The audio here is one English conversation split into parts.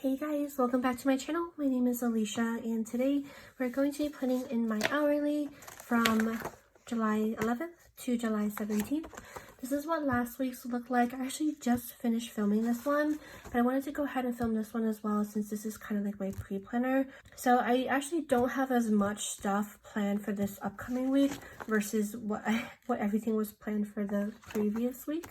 Hey guys, welcome back to my channel. My name is Alicia and today we're going to be putting in my hourly from July 11th to July 17th. This is what last week's looked like. I actually just finished filming this one, but I wanted to go ahead and film this one as well since this is kind of like my pre-planner. So I actually don't have as much stuff planned for this upcoming week versus what everything was planned for the previous week.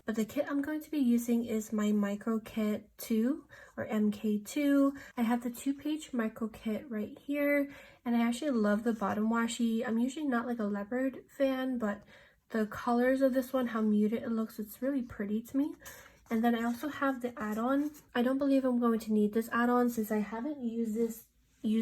But the kit I'm going to be using is my Micro Kit 2 or MK2. I have the 2-page micro kit right here, and I actually love the bottom washi. I'm usually not like a leopard fan, but the colors of this one, how muted it looks, it's really pretty to me. And then I also have the add-on. I don't believe I'm going to need this add-on since I haven't used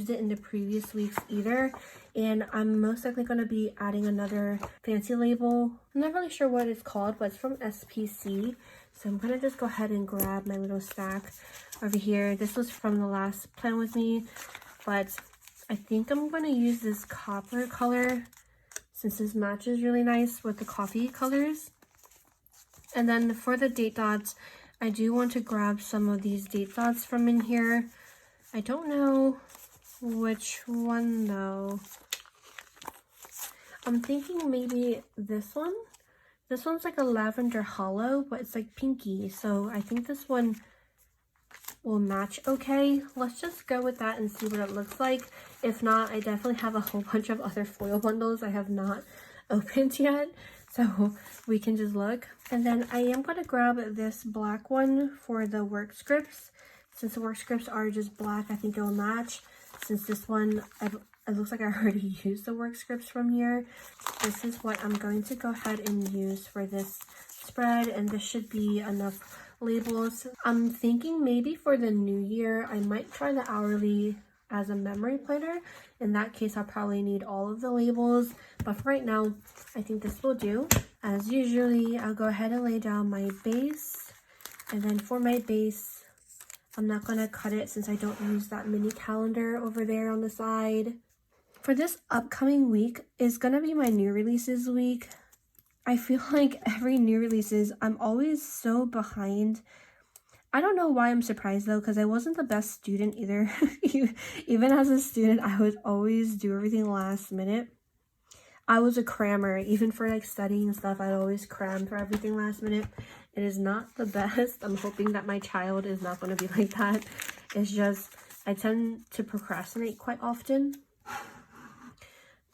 it in the previous weeks either, and I'm most likely going to be adding another fancy label. I'm not really sure what it's called, but it's from SPC, so I'm going to just go ahead and grab my little stack over here. This was from the last plan with me, but I think I'm going to use this copper color since this matches really nice with the coffee colors. And then for the date dots, I do want to grab some of these date dots from in here. I don't know which one though. I'm thinking maybe this one. This one's like a lavender hollow, but it's like pinky, so I think this one will match okay. Let's just go with that and see what it looks like. If not, I definitely have a whole bunch of other foil bundles I have not opened yet, so we can just look. And then I am going to grab this black one for the work scripts. Since the work scripts are just black, I think it'll match. Since this one, it looks like I already used the work scripts from here. This is what I'm going to go ahead and use for this spread, and this should be enough labels. I'm thinking maybe for the new year, I might try the hourly as a memory planner. In that case, I'll probably need all of the labels, but for right now, I think this will do. As usually, I'll go ahead and lay down my base, and then for my base, I'm not going to cut it since I don't use that mini calendar over there on the side. For this upcoming week is going to be my new releases week. I feel like every new releases, I'm always so behind. I don't know why I'm surprised though, because I wasn't the best student either. Even as a student, I would always do everything last minute. I was a crammer, even for like studying stuff, I'd always cram for everything last minute. It is not the best. I'm hoping that my child is not going to be like that. It's just, I tend to procrastinate quite often.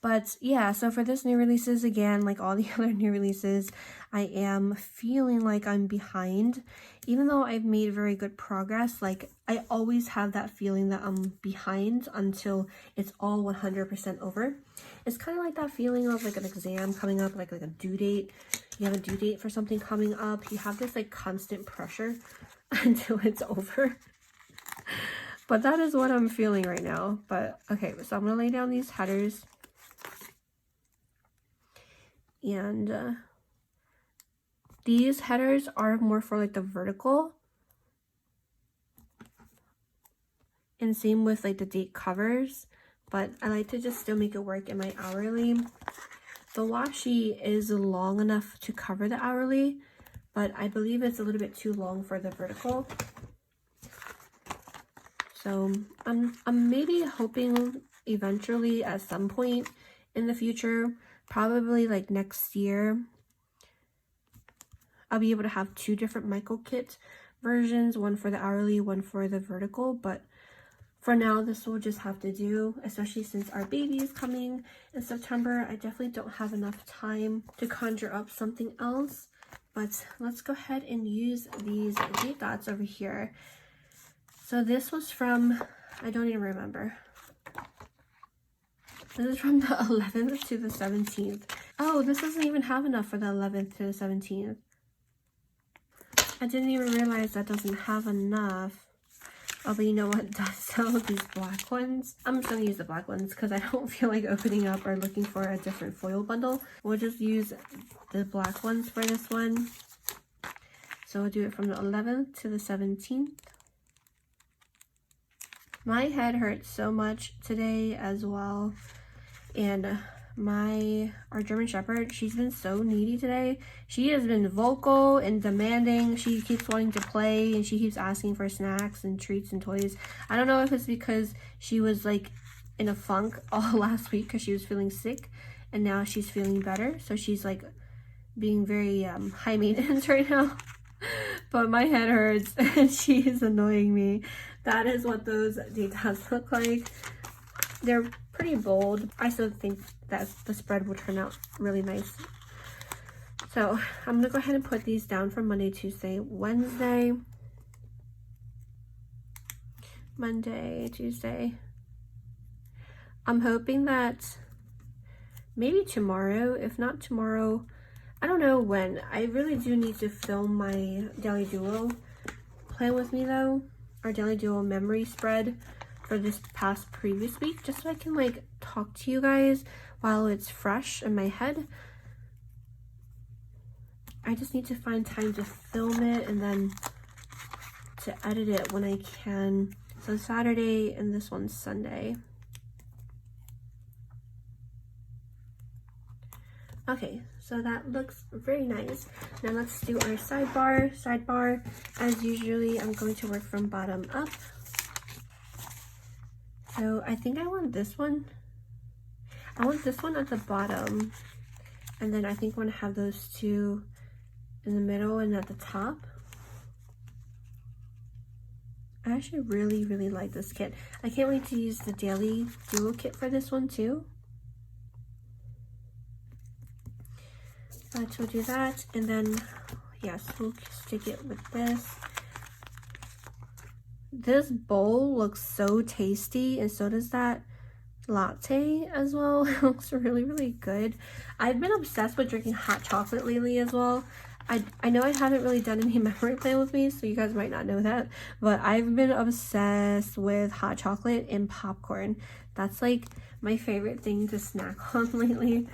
But yeah, so for this new releases, again, like all the other new releases, I am feeling like I'm behind. Even though I've made very good progress, like I always have that feeling that I'm behind until it's all 100% over. It's kind of like that feeling of like an exam coming up, like a due date. You have a due date for something coming up. You have this like constant pressure until it's over. But that is what I'm feeling right now. But okay, so I'm going to lay down these headers. And these headers are more for like the vertical, and same with like the date covers, but I like to just still make it work in my hourly. The washi is long enough to cover the hourly, but I believe it's a little bit too long for the vertical. So I'm maybe hoping eventually at some point in the future, probably like next year, I'll be able to have 2 different micro kit versions, one for the hourly, one for the vertical. But for now, this will just have to do, especially since our baby is coming in September. I definitely don't have enough time to conjure up something else. But let's go ahead and use these date dots over here. So this was from, I don't even remember. This is from the 11th to the 17th. Oh, this doesn't even have enough for the 11th to the 17th. I didn't even realize that doesn't have enough. Oh, but you know what does sell these black ones? I'm just going to use the black ones because I don't feel like opening up or looking for a different foil bundle. We'll just use the black ones for this one. So we'll do it from the 11th to the 17th. My head hurts so much today as well. And our German Shepherd, she's been so needy today. She has been vocal and demanding. She keeps wanting to play and she keeps asking for snacks and treats and toys. I don't know if it's because she was like in a funk all last week because she was feeling sick, and now she's feeling better, so she's like being very high maintenance right now. But my head hurts and she is annoying me. That is what those details look like. They're pretty bold. I still think that the spread will turn out really nice. So I'm gonna go ahead and put these down for Monday, Tuesday, Wednesday, Monday, Tuesday. I'm hoping that maybe tomorrow, if not tomorrow, I don't know when. I really do need to film my Daily Duo plan with me though, our Daily Duo memory spread for this past previous week, just so I can like talk to you guys while it's fresh in my head. I just need to find time to film it and then to edit it when I can. So Saturday and this one's Sunday. Okay, so that looks very nice. Now let's do our sidebar. As usually, I'm going to work from bottom up. So I think I want this one. I want this one at the bottom. And then I think I want to have those two in the middle and at the top. I actually really, really like this kit. I can't wait to use the Daily Duo kit for this one too. But we'll do that, and then yes, we'll stick it with this. This bowl looks so tasty, and so does that latte as well. It looks really, really good. I've been obsessed with drinking hot chocolate lately as well. I know I haven't really done any memory plan with me, so you guys might not know that, but I've been obsessed with hot chocolate and popcorn. That's like my favorite thing to snack on lately.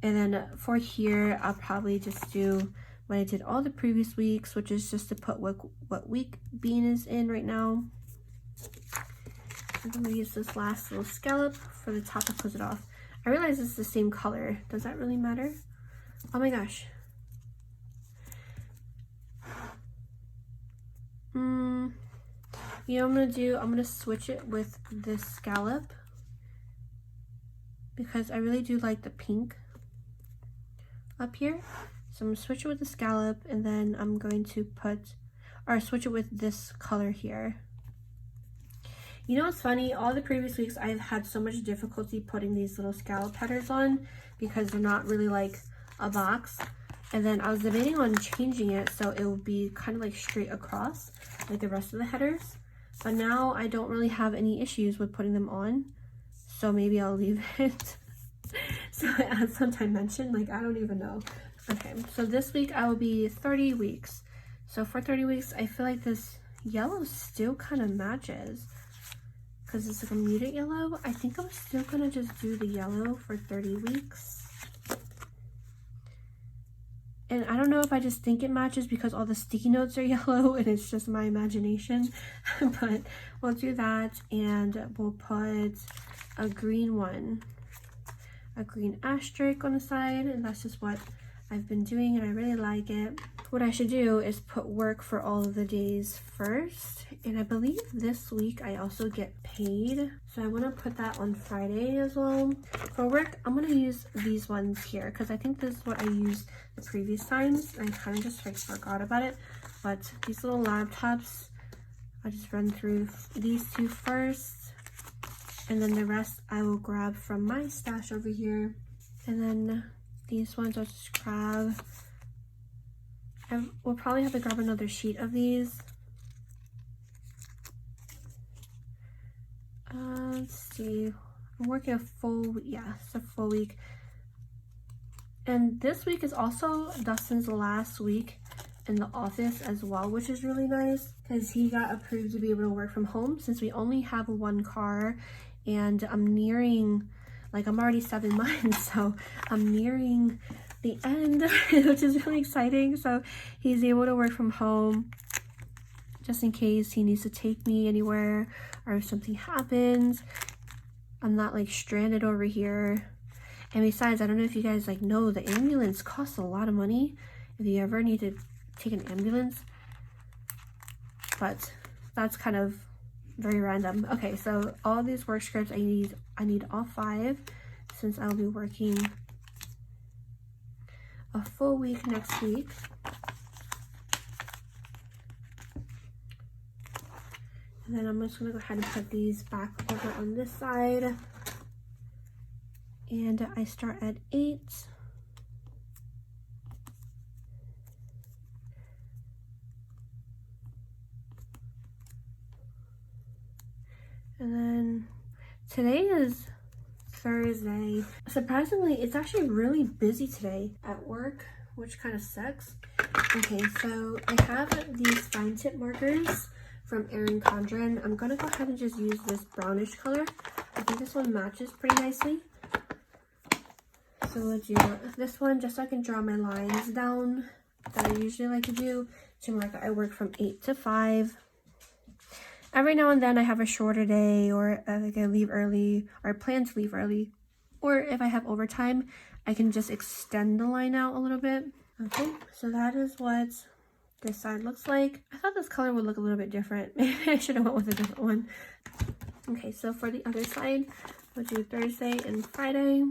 And then for here, I'll probably just do what I did all the previous weeks, which is just to put what week Bean is in right now. I'm gonna use this last little scallop for the top to close it off. I realize it's the same color. Does that really matter? Oh my gosh. You know what I'm gonna switch it with this scallop because I really do like the pink up here. So I'm gonna switch it with the scallop, and then I'm going to switch it with this color here. You know what's funny? All the previous weeks I've had so much difficulty putting these little scallop headers on because they're not really like a box. And then I was debating on changing it so it would be kind of like straight across like the rest of the headers. But now I don't really have any issues with putting them on. So maybe I'll leave it. So it adds some dimension, like I don't even know. Okay, so this week I will be 30 weeks. So for 30 weeks, I feel like this yellow still kind of matches because it's like a muted yellow. I think I'm still gonna just do the yellow for 30 weeks. And I don't know if I just think it matches because all the sticky notes are yellow and it's just my imagination. But we'll do that, and we'll put a green one. A green asterisk on the side, and that's just what I've been doing and I really like it. What I should do is put work for all of the days first, and I believe this week I also get paid, so I want to put that on Friday as well. For work, I'm going to use these ones here because I think this is what I used the previous times and I kind of just like forgot about it. But these little laptops, I'll just run through these two first. And then the rest I will grab from my stash over here. And then these ones I'll just grab. We'll probably have to grab another sheet of these. Let's see. I'm working a full week. And this week is also Dustin's last week in the office as well, which is really nice because he got approved to be able to work from home since we only have one car. And I'm nearing, like I'm already 7 months, so I'm nearing the end, which is really exciting. So he's able to work from home just in case he needs to take me anywhere or if something happens. I'm not like stranded over here. And besides, I don't know if you guys like know, the ambulance costs a lot of money if you ever need to take an ambulance, but that's kind of very random. Okay, so all these work scripts I need all 5, since I'll be working a full week next week. And then I'm just gonna go ahead and put these back over on this side. And I start at 8. And then today is Thursday. Surprisingly, it's actually really busy today at work, which kind of sucks. Okay, so I have these fine tip markers from Erin Condren. I'm gonna go ahead and just use this brownish color. I think this one matches pretty nicely. So we'll do this one just so I can draw my lines down that I usually like to do to mark that I work from 8 to 5. Every now and then I have a shorter day, or like I leave early, or I plan to leave early, or if I have overtime, I can just extend the line out a little bit. Okay, so that is what this side looks like. I thought this color would look a little bit different. Maybe I should have went with a different one. Okay, so for the other side, we'll do Thursday and Friday.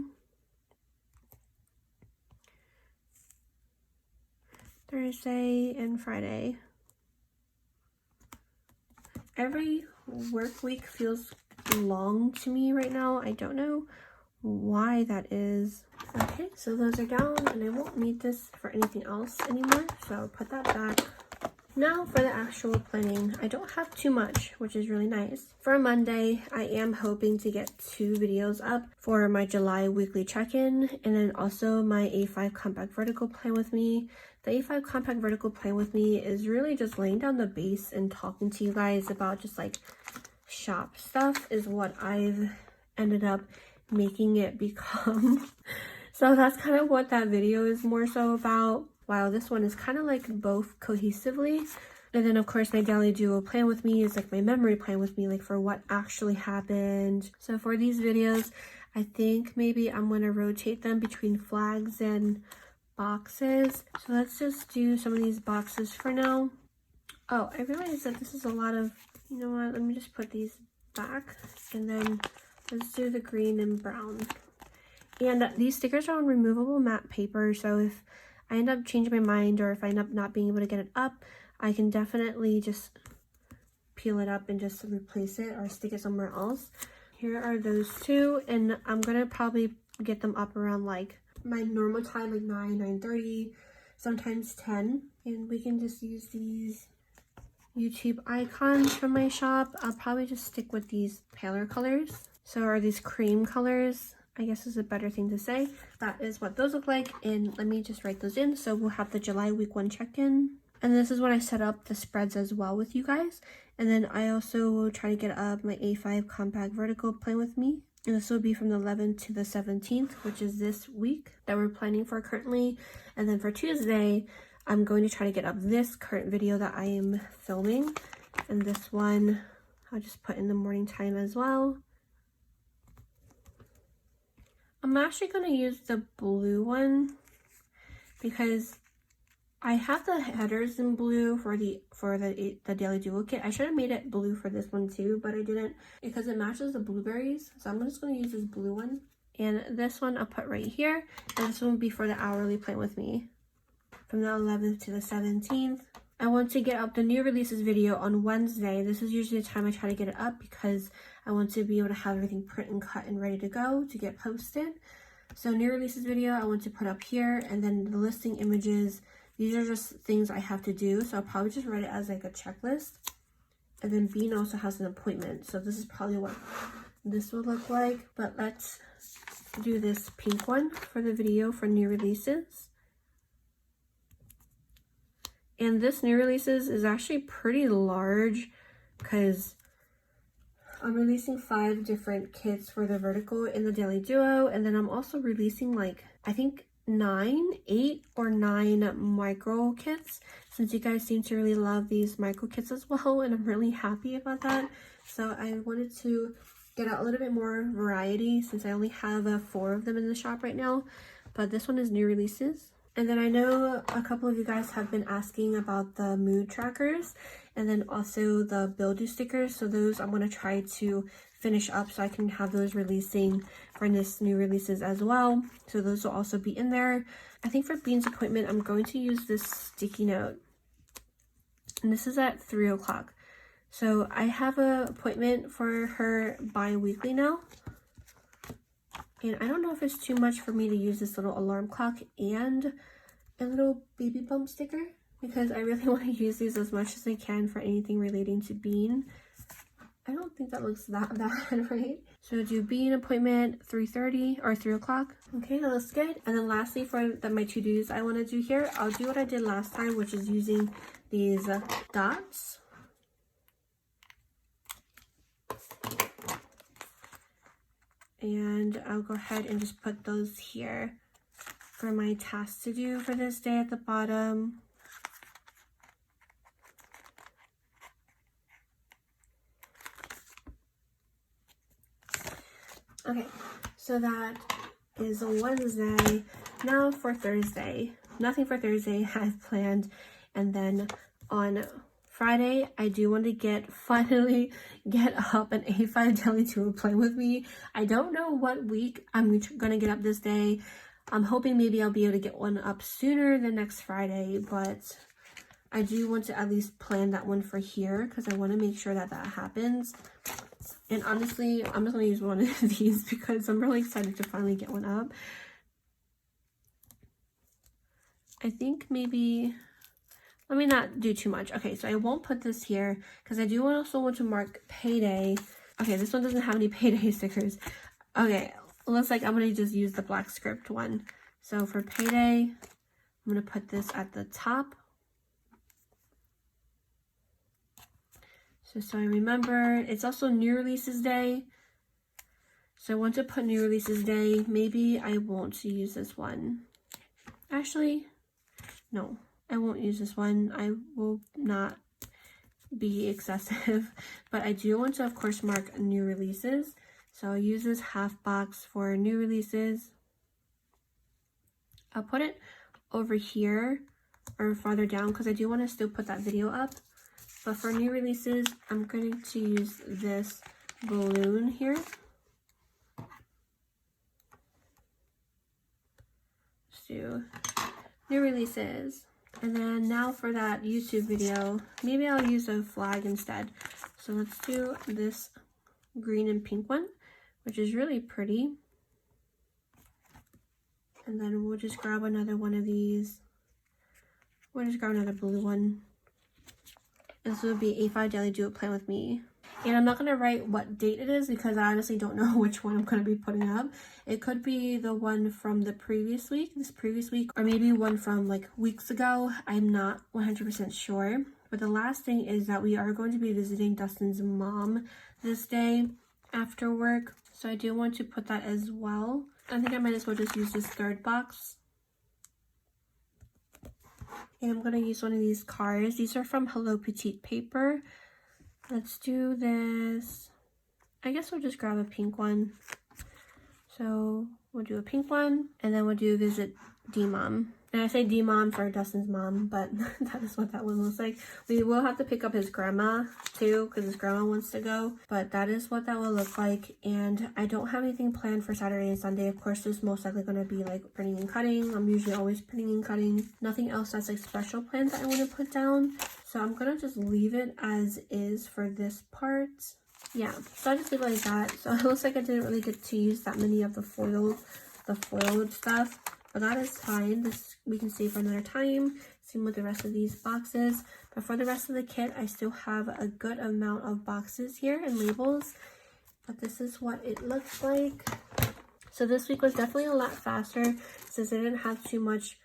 Thursday and Friday. Every work week feels long to me right now. I don't know why that is. Okay, so those are down, and I won't need this for anything else anymore, so I'll put that back. Now for the actual planning. I don't have too much, which is really nice. For Monday, I am hoping to get 2 videos up for my July weekly check-in, and then also my A5 compact vertical plan with me. The A5 compact vertical plan with me is really just laying down the base and talking to you guys about just like shop stuff is what I've ended up making it become. So that's kind of what that video is more so about. Wow, this one is kind of like both cohesively. And then of course my daily duo plan with me is like my memory plan with me, like for what actually happened. So for these videos, I think maybe I'm going to rotate them between flags and boxes. So let's just do some of these boxes for now. Oh, I realized that this is a lot of, you know what, let me just put these back, and then let's do the green and brown. And these stickers are on removable matte paper, so if I end up changing my mind, or if I end up not being able to get it up, I can definitely just peel it up and just replace it or stick it somewhere else. Here are those 2, and I'm gonna probably get them up around like my normal time, like 9:30, sometimes 10. And we can just use these YouTube icons from my shop. I'll probably just stick with these paler colors. So are these cream colors, I guess is a better thing to say. That is what those look like, and let me just write those in. So we'll have the July week 1 check-in, and this is when I set up the spreads as well with you guys. And then I also will try to get up my A5 compact vertical plan with me. And this will be from the 11th to the 17th, which is this week that we're planning for currently. And then for Tuesday, I'm going to try to get up this current video that I am filming. And this one, I'll just put in the morning time as well. I'm actually going to use the blue one because I have the headers in blue for the Daily Duo kit. I should have made it blue for this one too, but I didn't because it matches the blueberries. So I'm just going to use this blue one. And this one I'll put right here. And this one will be for the hourly plan with me from the 11th to the 17th. I want to get up the new releases video on Wednesday. This is usually the time I try to get it up because I want to be able to have everything print and cut and ready to go to get posted. So new releases video I want to put up here, and then the listing images. These are just things I have to do, so I'll probably just write it as like a checklist. And then Bean also has an appointment, so this is probably what this will look like. But let's do this pink one for the video for new releases. And this new releases is actually pretty large because I'm releasing 5 different kits for the vertical in the Daily Duo, and then I'm also releasing like, I think 8 or 9 micro kits, since you guys seem to really love these micro kits as well, and I'm really happy about that. So I wanted to get a little bit more variety since I only have 4 of them in the shop right now. But this one is new releases. And then I know a couple of you guys have been asking about the mood trackers and then also the Build stickers. So those I'm going to try to finish up so I can have those releasing for this new releases as well. So those will also be in there. I think for Bean's appointment, I'm going to use this sticky note. And this is at 3 o'clock. So I have an appointment for her bi-weekly now. And I don't know if it's too much for me to use this little alarm clock and a little baby bump sticker, because I really want to use these as much as I can for anything relating to Bean. I don't think that looks that bad, right? So do Bean appointment 3:30 or 3 o'clock. Okay, that looks good. And then lastly, for my to-dos I want to do here, I'll do what I did last time, which is using these dots. And I'll go ahead and just put those here for my tasks to do for this day at the bottom. Okay, so that is Wednesday. Now for Thursday. Nothing for Thursday I've planned. And then on Friday, I do want to finally get up an A5 deli to play with me. I don't know what week I'm gonna get up this day. I'm hoping maybe I'll be able to get one up sooner than next Friday, but I do want to at least plan that one for here because I want to make sure that that happens. And honestly, I'm just gonna use one of these because I'm really excited to finally get one up. I think maybe, let me not do too much. Okay, so I won't put this here because I do also want to mark Payday. Okay, this one doesn't have any Payday stickers. Okay, looks like I'm going to just use the black script one. So for Payday, I'm going to put this at the top. So I remember, it's also new releases day. So I want to put new releases day. Maybe I won't use this one. Actually, no. I won't use this one. I will not be excessive, but I do want to, of course, mark new releases. So I'll use this half box for new releases. I'll put it over here or farther down because I do want to still put that video up. But for new releases, I'm going to use this balloon here. Let's do new releases. And then now for that YouTube video, maybe I'll use a flag instead. So let's do this green and pink one, which is really pretty. And then we'll just grab another one of these. We'll just grab another blue one. This will be A5 Daily Do It Plan With Me. And I'm not going to write what date it is because I honestly don't know which one I'm going to be putting up. It could be the one from the previous week, or maybe one from like weeks ago. I'm not 100% sure. But the last thing is that we are going to be visiting Dustin's mom this day after work. So I do want to put that as well. I think I might as well just use this third box. And I'm going to use one of these cards. These are from Hello Petite Paper. Let's do this. I guess we'll just grab a pink one. So we'll do a pink one, and then we'll do visit D-Mom. And I say D-Mom for Dustin's mom, but that is what that one looks like. We will have to pick up his grandma too, because his grandma wants to go. But that is what that will look like. And I don't have anything planned for Saturday and Sunday. Of course, there's most likely going to be like printing and cutting. I'm usually always printing and cutting. Nothing else that's like special plans that I want to put down. So I'm going to just leave it as is for this part. Yeah, so I just leave it like that. So it looks like I didn't really get to use that many of the foiled stuff. But that is fine. This we can save for another time. Same with the rest of these boxes. But for the rest of the kit, I still have a good amount of boxes here and labels. But this is what it looks like. So this week was definitely a lot faster since I didn't have too much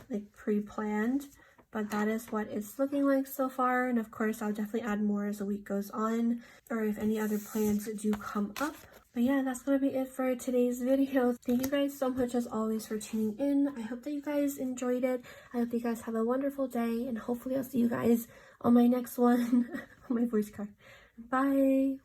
like pre-planned. But that is what it's looking like so far. And of course, I'll definitely add more as the week goes on, or if any other plans do come up. But yeah, that's going to be it for today's video. Thank you guys so much as always for tuning in. I hope that you guys enjoyed it. I hope you guys have a wonderful day. And hopefully I'll see you guys on my next one. On my voice card. Bye.